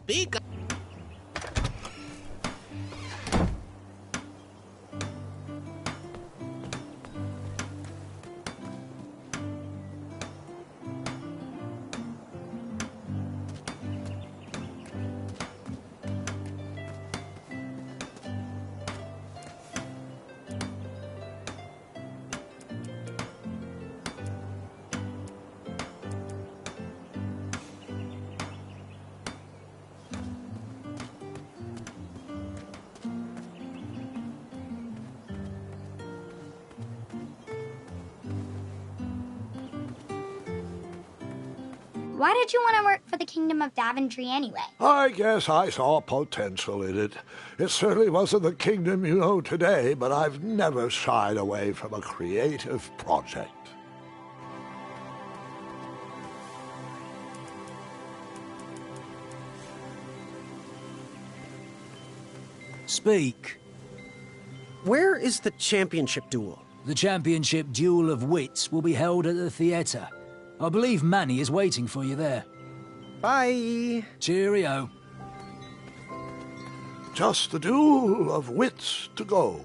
speak. Why did you want to work for the Kingdom of Daventry anyway? I guess I saw potential in it. It certainly wasn't the kingdom you know today, but I've never shied away from a creative project. Speak. Where is the championship duel? The championship duel of wits will be held at the theatre. I believe Manny is waiting for you there. Bye. Cheerio. Just the duel of wits to go.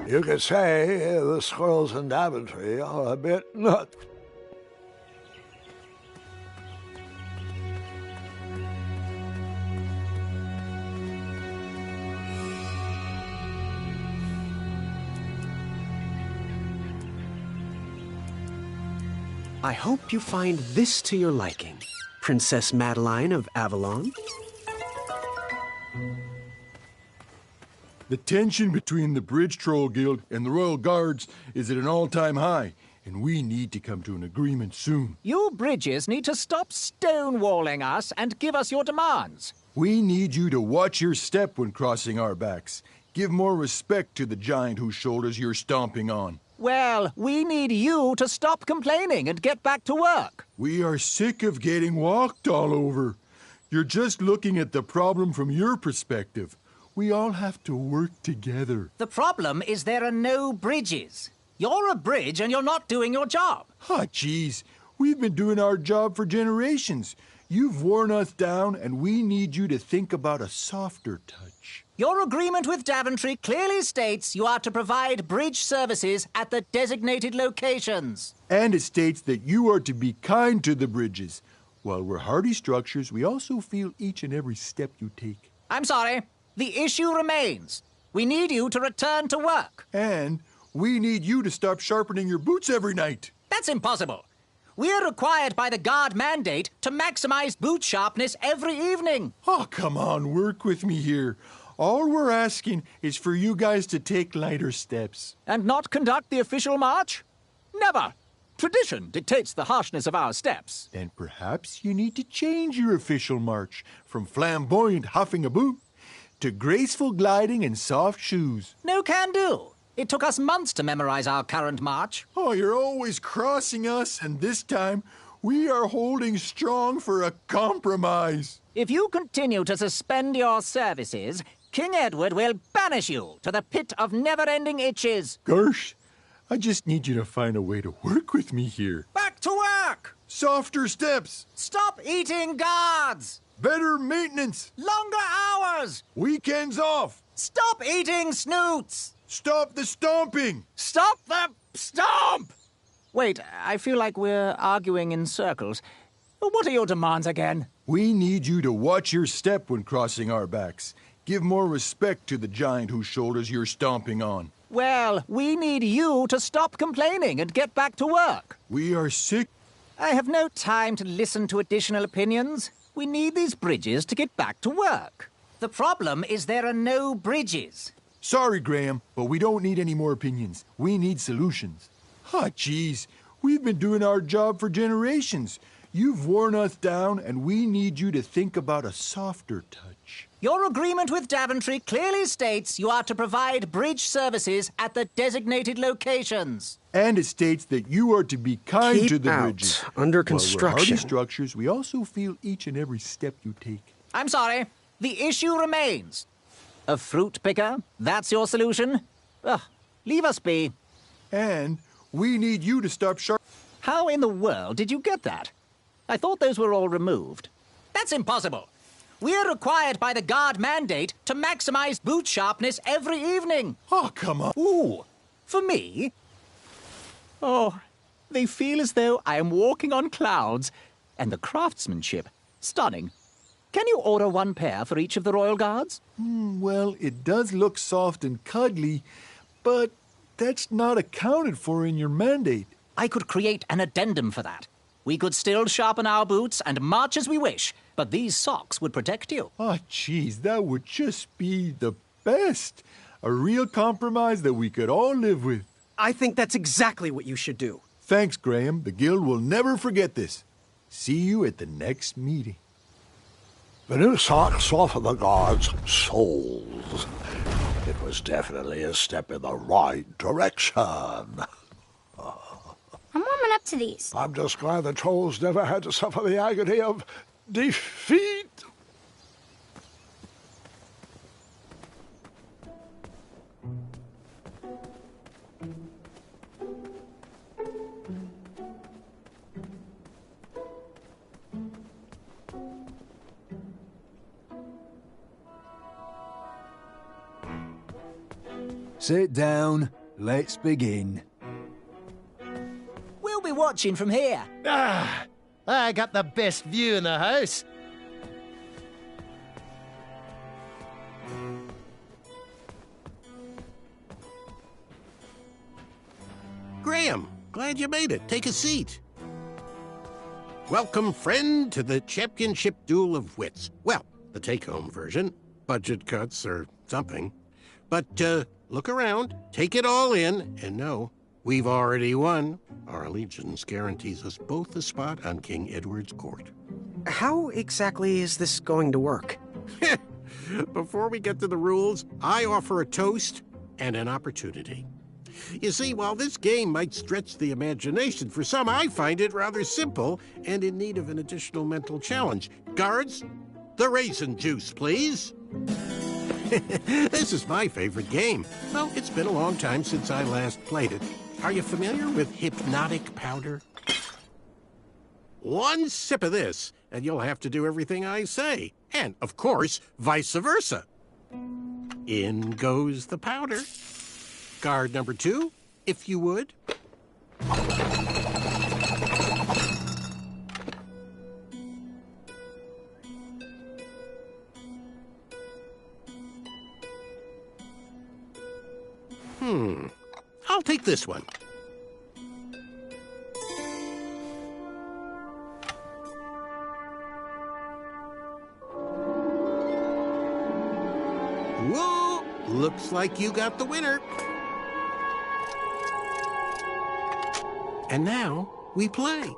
You could say the squirrels in Daventry are a bit nuts. I hope you find this to your liking, Princess Madeline of Avalon. The tension between the Bridge Troll Guild and the Royal Guards is at an all-time high, and we need to come to an agreement soon. You bridges need to stop stonewalling us and give us your demands. We need you to watch your step when crossing our backs. Give more respect to the giant whose shoulders you're stomping on. Well, we need you to stop complaining and get back to work. We are sick of getting walked all over. You're just looking at the problem from your perspective. We all have to work together. The problem is there are no bridges. You're a bridge and you're not doing your job. Ah, geez. We've been doing our job for generations. You've worn us down, and we need you to think about a softer touch. Your agreement with Daventry clearly states you are to provide bridge services at the designated locations. And it states that you are to be kind to the bridges. While we're hardy structures, we also feel each and every step you take. I'm sorry. The issue remains. We need you to return to work. And we need you to stop sharpening your boots every night. That's impossible. We are required by the guard mandate to maximize boot sharpness every evening. Oh, come on, work with me here. All we're asking is for you guys to take lighter steps. And not conduct the official march? Never. Tradition dictates the harshness of our steps. Then perhaps you need to change your official march from flamboyant huffing a boot to graceful gliding and soft shoes. No can do. It took us months to memorize our current march. Oh, you're always crossing us, and this time we are holding strong for a compromise. If you continue to suspend your services, King Edward will banish you to the pit of never-ending itches. Gersh, I just need you to find a way to work with me here. Back to work! Softer steps. Stop eating guards! Better maintenance. Longer hours! Weekends off. Stop eating snoots! Stop the stomping. Stop the stomp! Wait, I feel like we're arguing in circles. What are your demands again? We need you to watch your step when crossing our backs. Give more respect to the giant whose shoulders you're stomping on. Well, we need you to stop complaining and get back to work. We are sick. I have no time to listen to additional opinions. We need these bridges to get back to work. The problem is there are no bridges. Sorry, Graham, but we don't need any more opinions. We need solutions. Ah, jeez. We've been doing our job for generations. You've worn us down, and we need you to think about a softer touch. Your agreement with Daventry clearly states you are to provide bridge services at the designated locations. And it states that you are to be kind Keep to the out. bridges. Under While we're construction. hardy structures, we also feel each and every step you take. I'm sorry. The issue remains. A fruit picker? That's your solution? Ugh, leave us be. And we need you to stop sharp. How in the world did you get that? I thought those were all removed. That's impossible. We're required by the guard mandate to maximize boot sharpness every evening. Oh, come on. Ooh, for me? Oh, they feel as though I am walking on clouds. And the craftsmanship, stunning. Can you order one pair for each of the Royal Guards? Well, it does look soft and cuddly, but that's not accounted for in your mandate. I could create an addendum for that. We could still sharpen our boots and march as we wish, but these socks would protect you. Oh, geez, that would just be the best. A real compromise that we could all live with. I think that's exactly what you should do. Thanks, Graham. The Guild will never forget this. See you at the next meeting. The new socks softened the guards' souls. It was definitely a step in the right direction. I'm warming up to these. I'm just glad the trolls never had to suffer the agony of defeat. Sit down. Let's begin. We'll be watching from here. I got the best view in the house. Graham, glad you made it. Take a seat. Welcome, friend, to the Championship Duel of Wits. Well, the take-home version. Budget cuts or something. But, look around, take it all in, and know we've already won. Our allegiance guarantees us both a spot on King Edward's court. How exactly is this going to work? Before we get to the rules, I offer a toast and an opportunity. You see, while this game might stretch the imagination, for some I find it rather simple and in need of an additional mental challenge. Guards, the raisin juice, please. This is my favorite game. Well, it's been a long time since I last played it. Are you familiar with hypnotic powder? One sip of this, and you'll have to do everything I say. And, of course, vice versa. In goes the powder. Guard number 2, if you would. I'll take this one. Whoa! Looks like you got the winner. And now we play.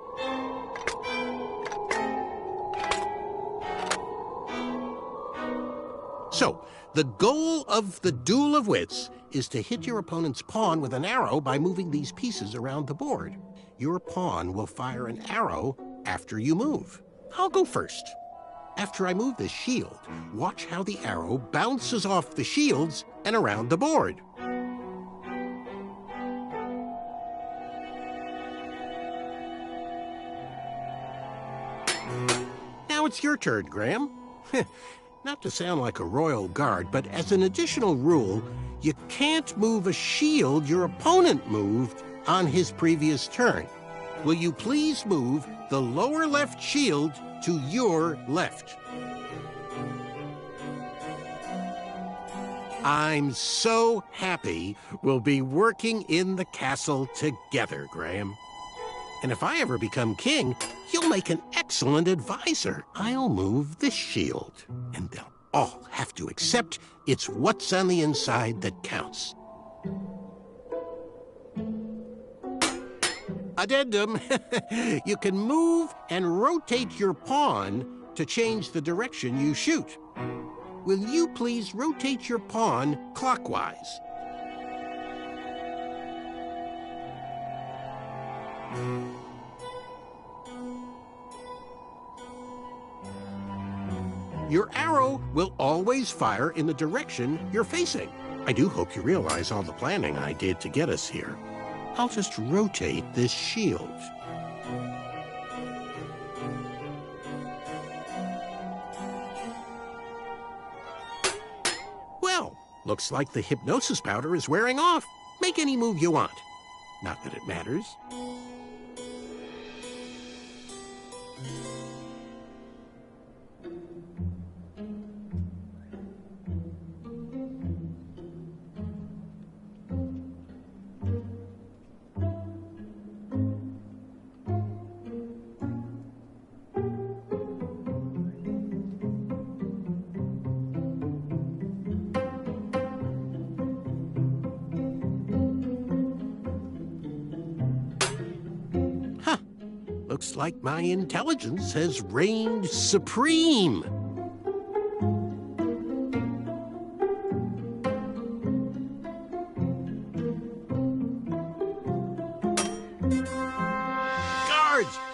So, the goal of the Duel of Wits is to hit your opponent's pawn with an arrow by moving these pieces around the board. Your pawn will fire an arrow after you move. I'll go first. After I move the shield, watch how the arrow bounces off the shields and around the board. Now it's your turn, Graham. Not to sound like a royal guard, but as an additional rule, you can't move a shield your opponent moved on his previous turn. Will you please move the lower left shield to your left? I'm so happy we'll be working in the castle together, Graham. And if I ever become king, you'll make an excellent advisor. I'll move the shield, and they'll all have to accept it's what's on the inside that counts. Addendum. You can move and rotate your pawn to change the direction you shoot. Will you please rotate your pawn clockwise? Your arrow will always fire in the direction you're facing. I do hope you realize all the planning I did to get us here. I'll just rotate this shield. Well, looks like the hypnosis powder is wearing off. Make any move you want. Not that it matters. Looks like my intelligence has reigned supreme.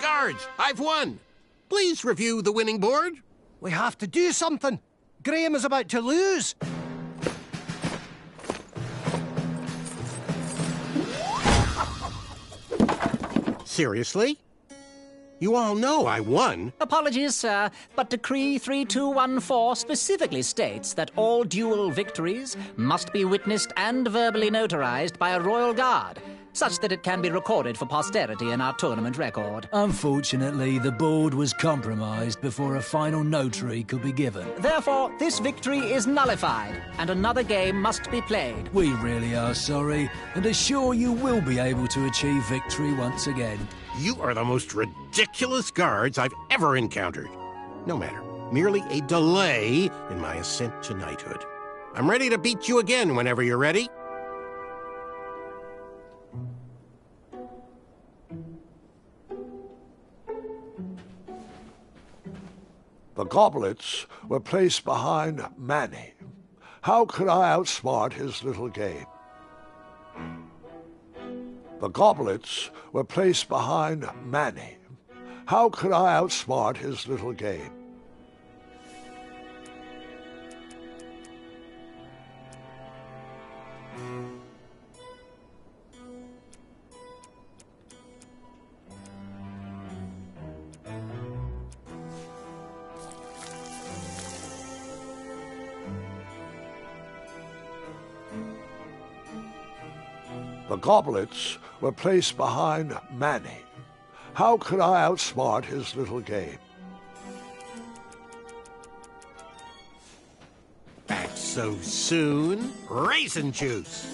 Guards, I've won. Please review the winning board. We have to do something. Graham is about to lose. Seriously? You all know I won. Apologies, sir, but Decree 3214 specifically states that all duel victories must be witnessed and verbally notarized by a royal guard, such that it can be recorded for posterity in our tournament record. Unfortunately, the board was compromised before a final notary could be given. Therefore, this victory is nullified, and another game must be played. We really are sorry, and assure you will be able to achieve victory once again. You are the most ridiculous guards I've ever encountered. No matter, merely a delay in my ascent to knighthood. I'm ready to beat you again whenever you're ready. The goblets were placed behind Manny. How could I outsmart his little game? The goblets were placed behind Manny. How could I outsmart his little game? The goblets were placed behind Manny. How could I outsmart his little game? Back so soon? Raisin juice!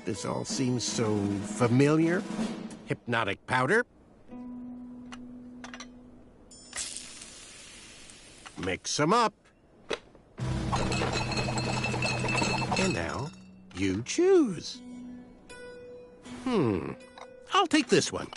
This all seems so familiar. Hypnotic powder. Mix them up. And now, you choose. I'll take this one.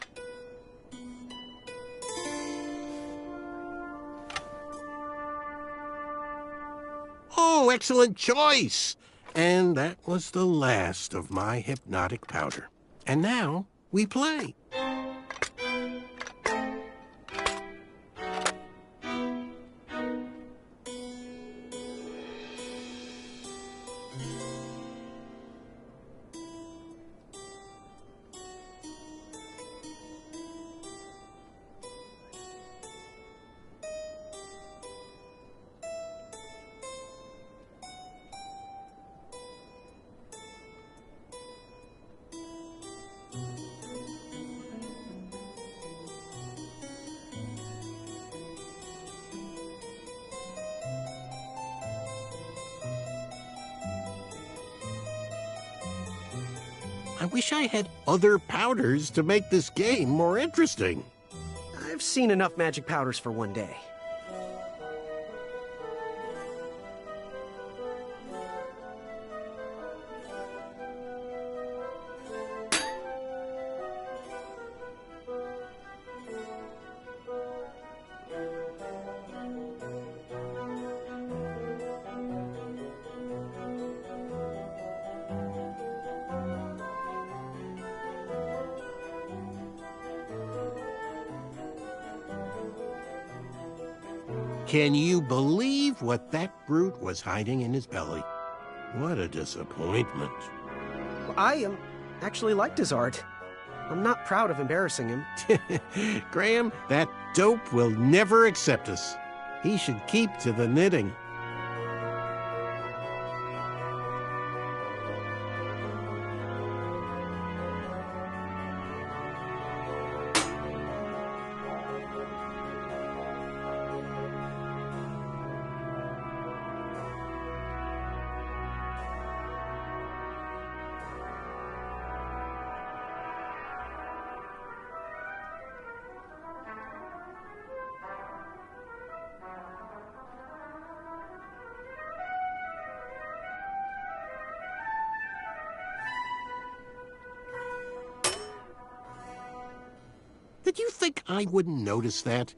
Oh, excellent choice! And that was the last of my hypnotic powder. And now, we play. I wish I had other powders to make this game more interesting. I've seen enough magic powders for one day. Can you believe what that brute was hiding in his belly? What a disappointment. I actually liked his art. I'm not proud of embarrassing him. Graham, that dope will never accept us. He should keep to the knitting. Did you think I wouldn't notice that?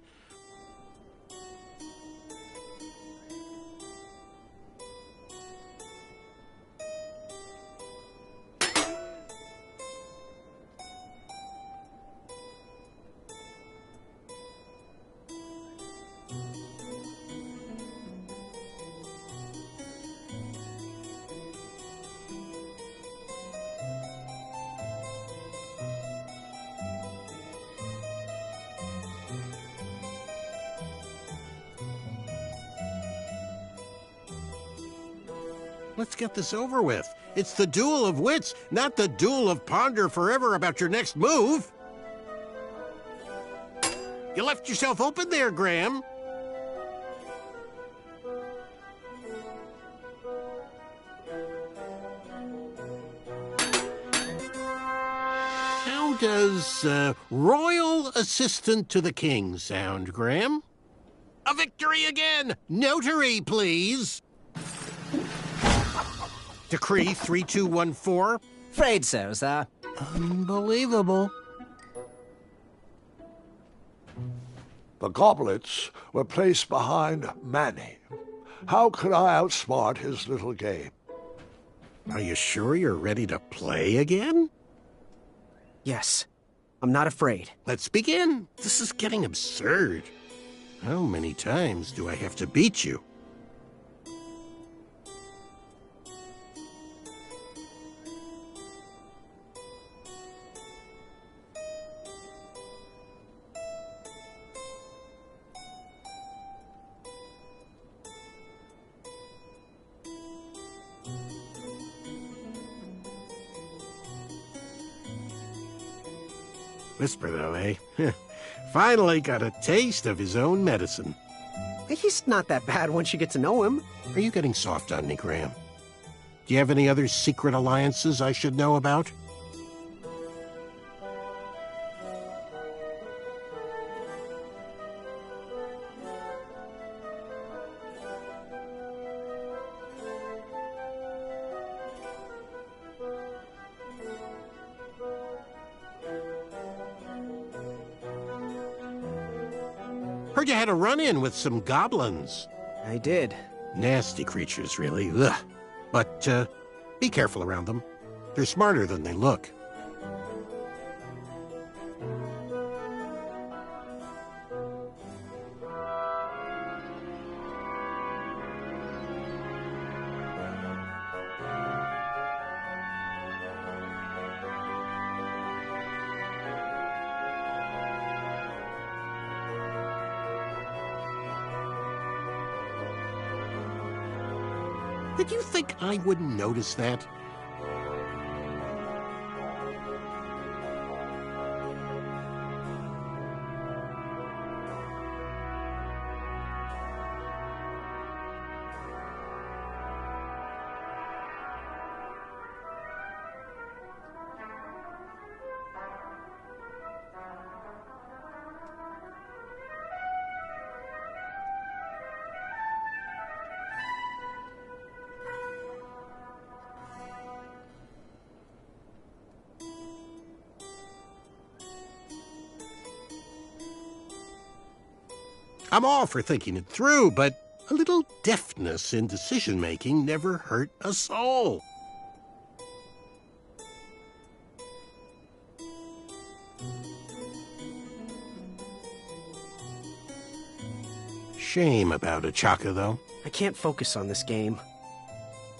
Let's get this over with. It's the duel of wits, not the duel of ponder forever about your next move. You left yourself open there, Graham. How does royal assistant to the king sound, Graham? A victory again! Notary, please! Decree 3214. Afraid so, sir. Unbelievable. The goblets were placed behind Manny. How could I outsmart his little game? Are you sure you're ready to play again? Yes, I'm not afraid. Let's begin. This is getting absurd. How many times do I have to beat you? Whisper, though, eh? Finally got a taste of his own medicine. He's not that bad once you get to know him. Are you getting soft on me, Graham? Do you have any other secret alliances I should know about? Heard you had a run-in with some goblins. I did. Nasty creatures, really. Ugh. But, be careful around them. They're smarter than they look. Did you think I wouldn't notice that? I'm all for thinking it through, but a little deftness in decision-making never hurt a soul. Shame about Ochaka, though. I can't focus on this game.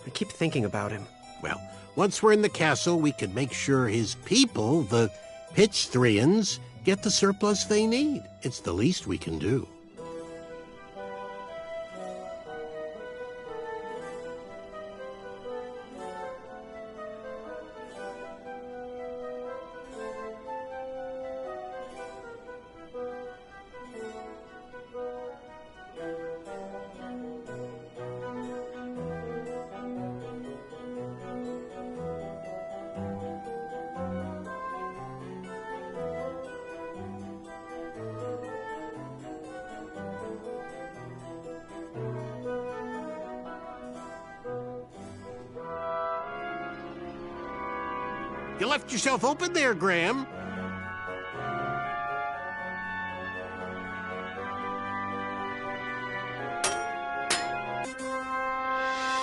I keep thinking about him. Well, once we're in the castle, we can make sure his people, the Pitchthrians, get the surplus they need. It's the least we can do. You left yourself open there, Graham.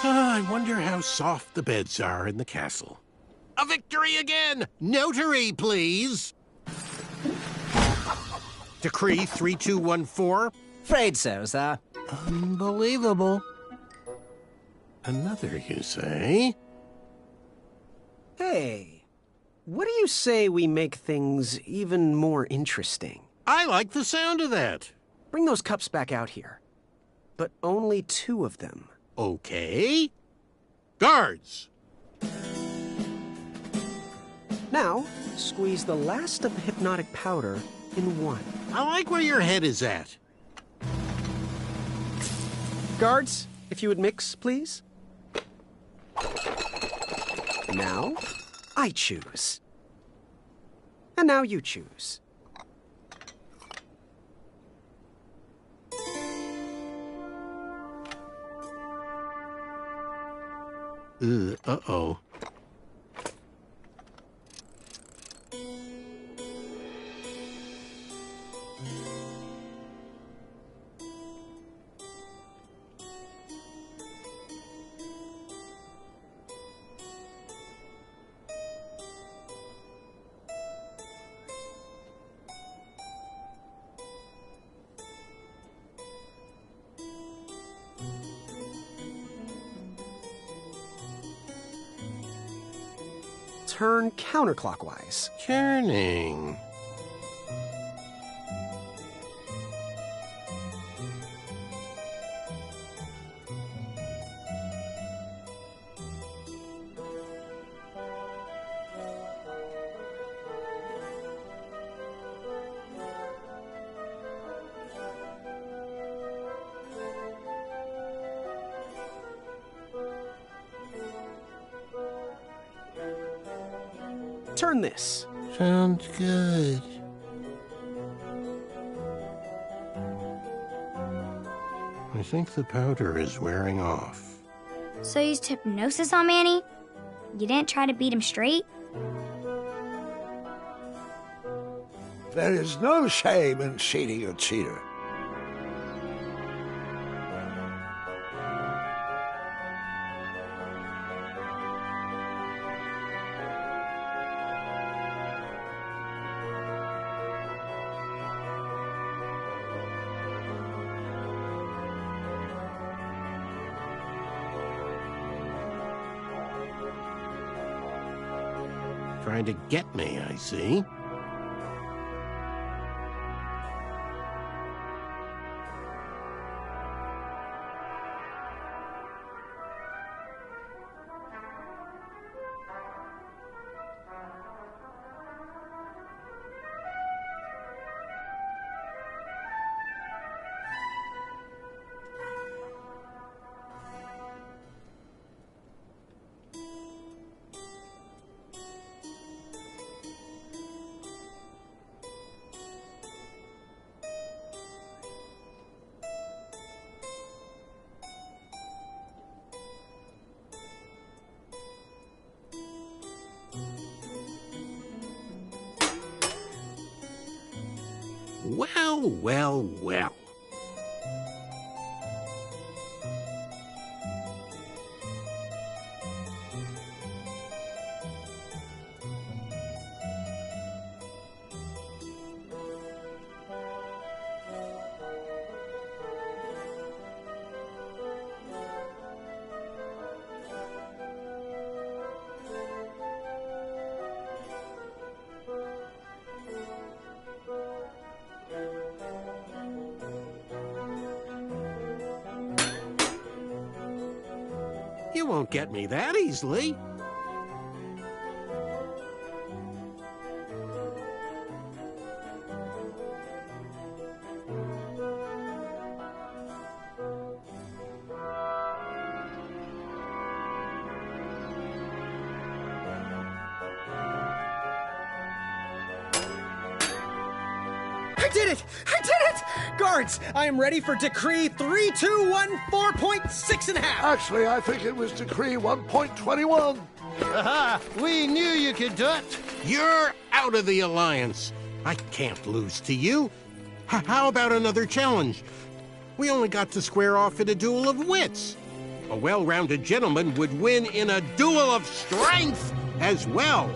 I wonder how soft the beds are in the castle. A victory again! Notary, please! Decree 3214. Afraid so, sir. Unbelievable. Another, you say? Hey, what do you say we make things even more interesting? I like the sound of that. Bring those cups back out here. But only 2 of them. Okay. Guards! Now, squeeze the last of the hypnotic powder in one. I like where your head is at. Guards, if you would mix, please. Now, I choose. And now you choose. Uh-oh. Turn counterclockwise. Turning. Turn this. Sounds good. I think the powder is wearing off. So you used hypnosis on Manny? You didn't try to beat him straight? There is no shame in cheating a cheater. Trying to get me, I see. Well, well, well. You won't get me that easily. I did it! I did it! Guards, I am ready for Decree 3214.6 1/2. Actually, I think it was Decree 1.21. Aha! We knew you could do it! You're out of the Alliance. I can't lose to you. How about another challenge? We only got to square off in a duel of wits. A well-rounded gentleman would win in a duel of strength as well.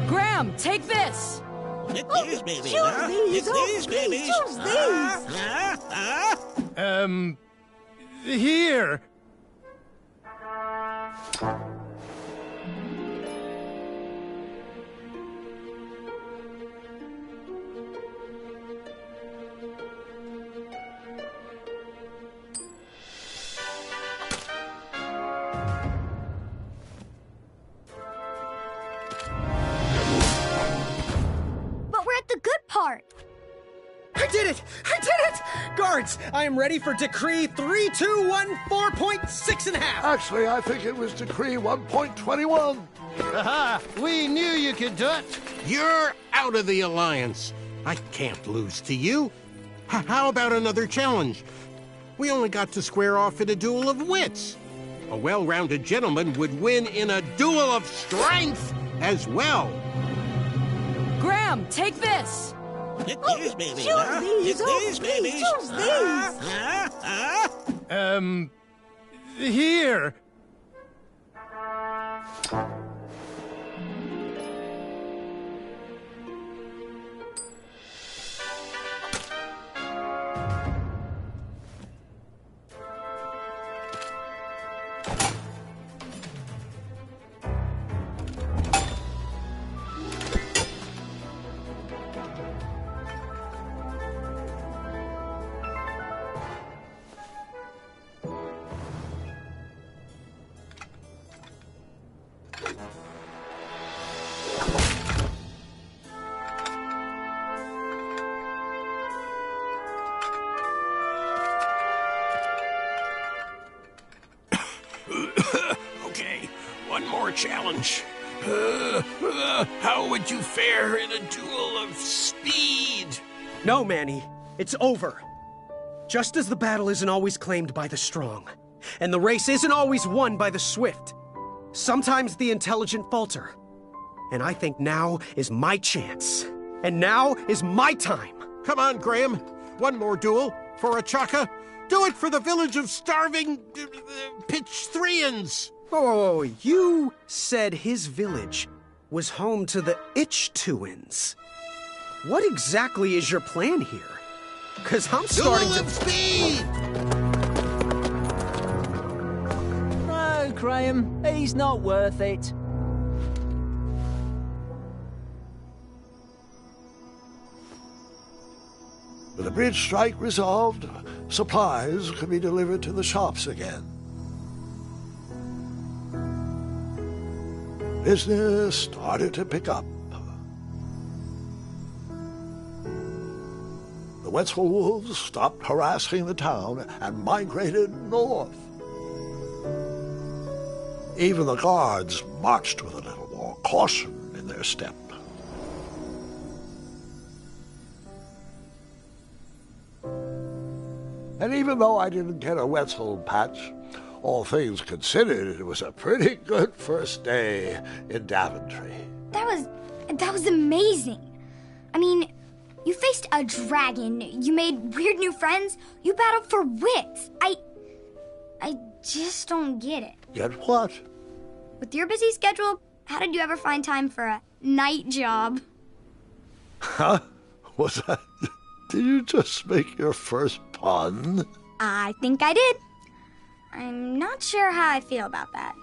Graham, take this! Choose these, choose these! Here! But we're at the good part. I did it! I did it! Guards, I am ready for Decree 3214.6 1/2. Actually, I think it was Decree 1.21. Aha! We knew you could do it! You're out of the Alliance. I can't lose to you. How about another challenge? We only got to square off in a duel of wits. A well-rounded gentleman would win in a duel of strength as well. Graham, take this! Choose these, Here! Okay, one more challenge. How would you fare in a duel of speed? No, Manny, it's over. Just as the battle isn't always claimed by the strong, and the race isn't always won by the swift, sometimes the intelligent falter. And I think now is my chance. And now is my time. Come on, Graham. One more duel for a chaka. Do it for the village of starving Pitchthreans. Oh, you said his village was home to the Itchtuins. What exactly is your plan here? Because I'm starting Duel to... of speed! No, Graham, he's not worth it. With the bridge strike resolved, supplies could be delivered to the shops again. Business started to pick up. The Wetzel wolves stopped harassing the town and migrated north. Even the guards marched with a little more caution in their step. And even though I didn't get a Wetzel patch, all things considered, it was a pretty good first day in Daventry. That was amazing. I mean, you faced a dragon, you made weird new friends, you battled for wits. I just don't get it. Get what? With your busy schedule, how did you ever find time for a night job? Huh? Was that... Did you just make your first pun? I think I did. I'm not sure how I feel about that.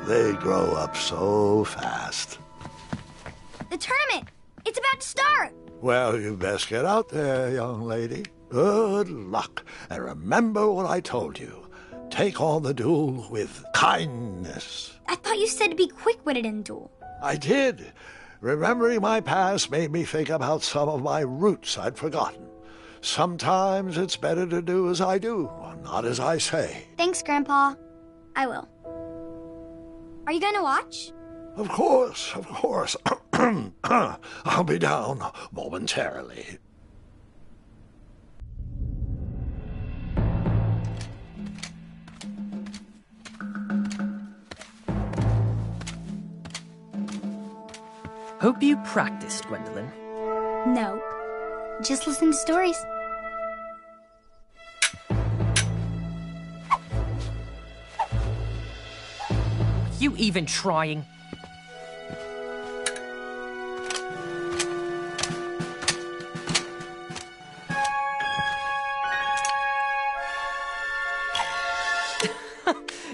They grow up so fast. The tournament! It's about to start! Well, you best get out there, young lady. Good luck. And remember what I told you. take on the duel with kindness. I thought you said to be quick-witted in duel. I did. Remembering my past made me think about some of my roots I'd forgotten. Sometimes it's better to do as I do, not as I say. Thanks, Grandpa. I will. Are you going to watch? Of course, of course. I'll be down momentarily. Hope you practiced, Gwendolyn. No. Just listen to stories. You even trying?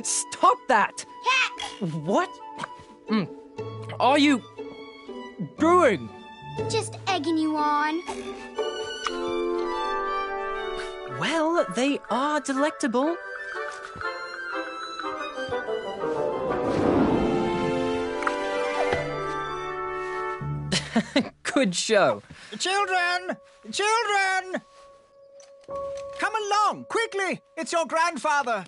Stop that! What? Are you doing? Just egging you on. Well, they are delectable. Good show. Children! Children! Come along, quickly! It's your grandfather!